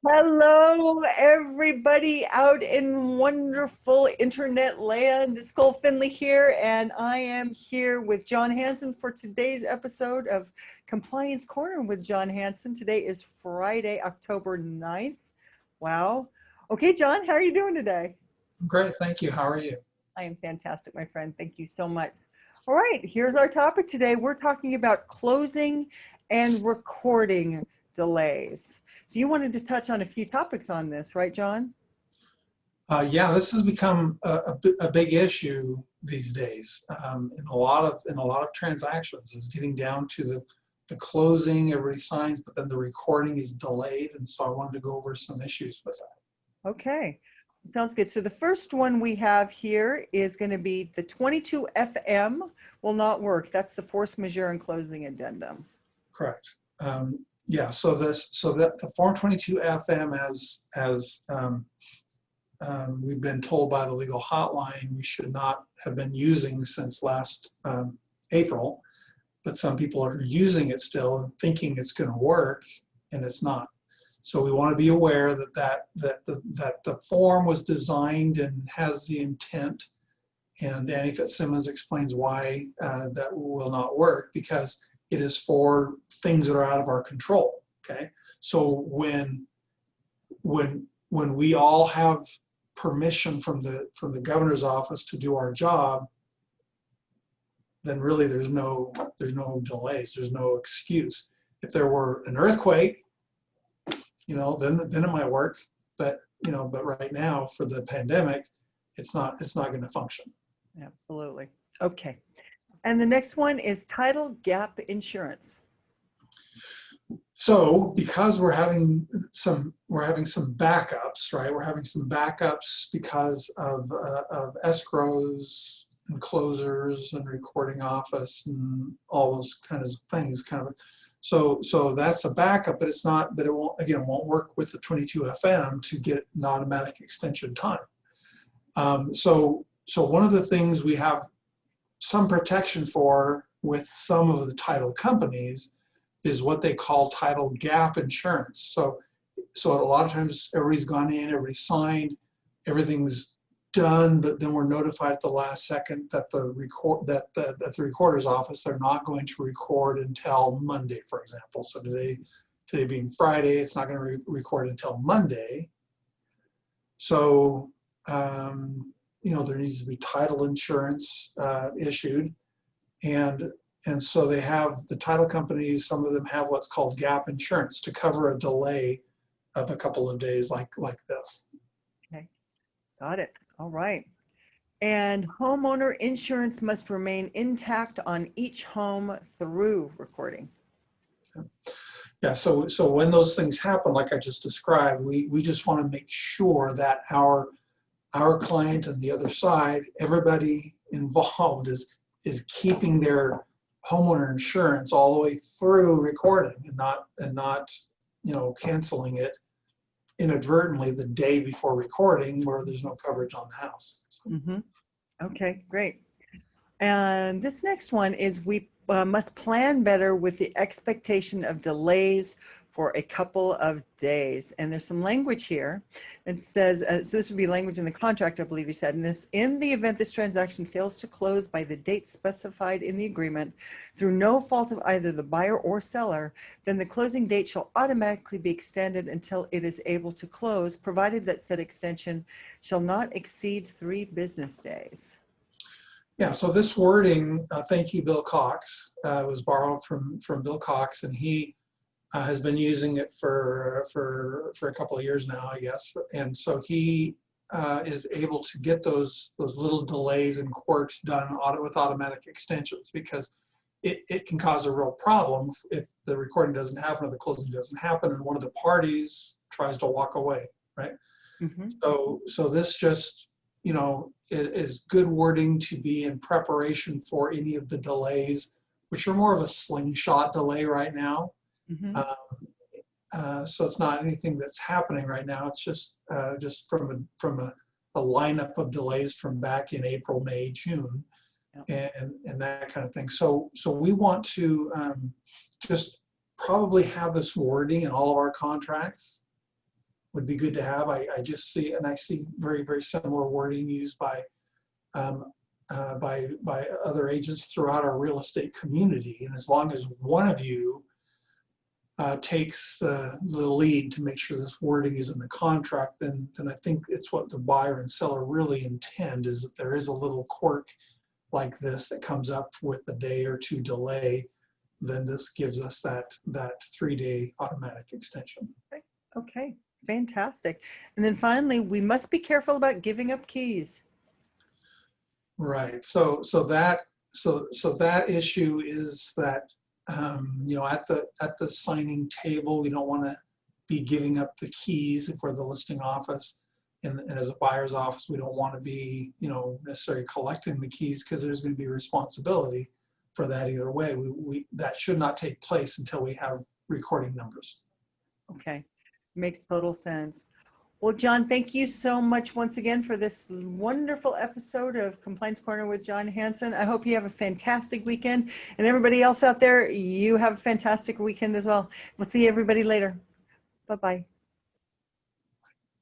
Hello, everybody out in wonderful internet land. It's Cole Finley here, and I am here with John Hanson for today's episode of Compliance Corner with John Hanson. Today is Friday, October 9th. Wow. Okay, John, how are you doing today? Great, thank you. How are you? I am fantastic, my friend. Thank you so much. All right, here's our topic today. We're talking about closing and recording delays. So you wanted to touch on a few topics on this, right, John? Yeah, this has become a big issue these days in a lot of transactions. Is getting down to the closing, everybody signs, but then the recording is delayed, and so I wanted to go over some issues with that. Okay, sounds good. So the first one we have here is going to be the 22 FM will not work. That's the force majeure and closing addendum. Correct. Yeah, so that the Form 22 FM we've been told by the legal hotline we should not have been using since last April, but some people are using it still and thinking it's going to work, and it's not. So we want to be aware that the form was designed and has the intent, and Annie Fitzsimmons explains why that will not work, because it is for things that are out of our control. Okay, so when we all have permission from the governor's office to do our job, then really there's no delays, there's no excuse. If there were an earthquake, then it might work, but right now for the pandemic, it's not going to function. Absolutely. Okay. And the next one is title gap insurance. So because we're having some backups, right? We're having some backups because of escrows and closers and recording office and all those kinds of things. So that's a backup, but it's not. But it won't work with the 22 FM to get an automatic extension time. So one of the things we have some protection for with some of the title companies is what they call title gap insurance. So a lot of times everybody's gone in, everybody's signed, everything's done, but then we're notified at the last second that the recorder's office, they're not going to record until Monday, for example. So today being Friday, it's not going to record until Monday. So there needs to be title insurance issued, and so they have the title companies. Some of them have what's called gap insurance to cover a delay of a couple of days, like this. Okay, got it. All right. And homeowner insurance must remain intact on each home through recording. Yeah. So when those things happen, like I just described, we just want to make sure that our client and the other side, everybody involved is keeping their homeowner insurance all the way through recording, and not canceling it inadvertently the day before recording where there's no coverage on the house. Mm-hmm. Okay, great. And this next one is we must plan better with the expectation of delays for a couple of days. And there's some language here. It says, so this would be language in the contract, I believe you said, in the event this transaction fails to close by the date specified in the agreement through no fault of either the buyer or seller, then the closing date shall automatically be extended until it is able to close, provided that said extension shall not exceed 3 business days. Yeah, so this wording, thank you, Bill Cox, was borrowed from Bill Cox, and he has been using it for a couple of years now, I guess. And so he is able to get those little delays and quirks done with automatic extensions, because it can cause a real problem if the recording doesn't happen or the closing doesn't happen and one of the parties tries to walk away, right? Mm-hmm. So this just, it is good wording to be in preparation for any of the delays, which are more of a slingshot delay right now. Mm-hmm. So it's not anything that's happening right now. It's just from a lineup of delays from back in April, May, June, and that kind of thing. So we want to just probably have this wording in all of our contracts, would be good to have. I just see, and I see very, very similar wording used um, by other agents throughout our real estate community. And as long as one of you takes the lead to make sure this wording is in the contract, then I think it's what the buyer and seller really intend, is that there is a little quirk like this that comes up with a day or two delay, then this gives us that 3-day automatic extension. Okay, fantastic. And then finally, we must be careful about giving up keys. Right. So that issue is that you know, at the signing table, we don't want to be giving up the keys if we're the listing office, and as a buyer's office, we don't want to be, you know, necessarily collecting the keys, because there's going to be responsibility for that either way. That should not take place until we have recording numbers. Okay, makes total sense. Well, John, thank you so much once again for this wonderful episode of Compliance Corner with John Hanson. I hope you have a fantastic weekend, and everybody else out there, you have a fantastic weekend as well. We'll see everybody later. Bye-bye.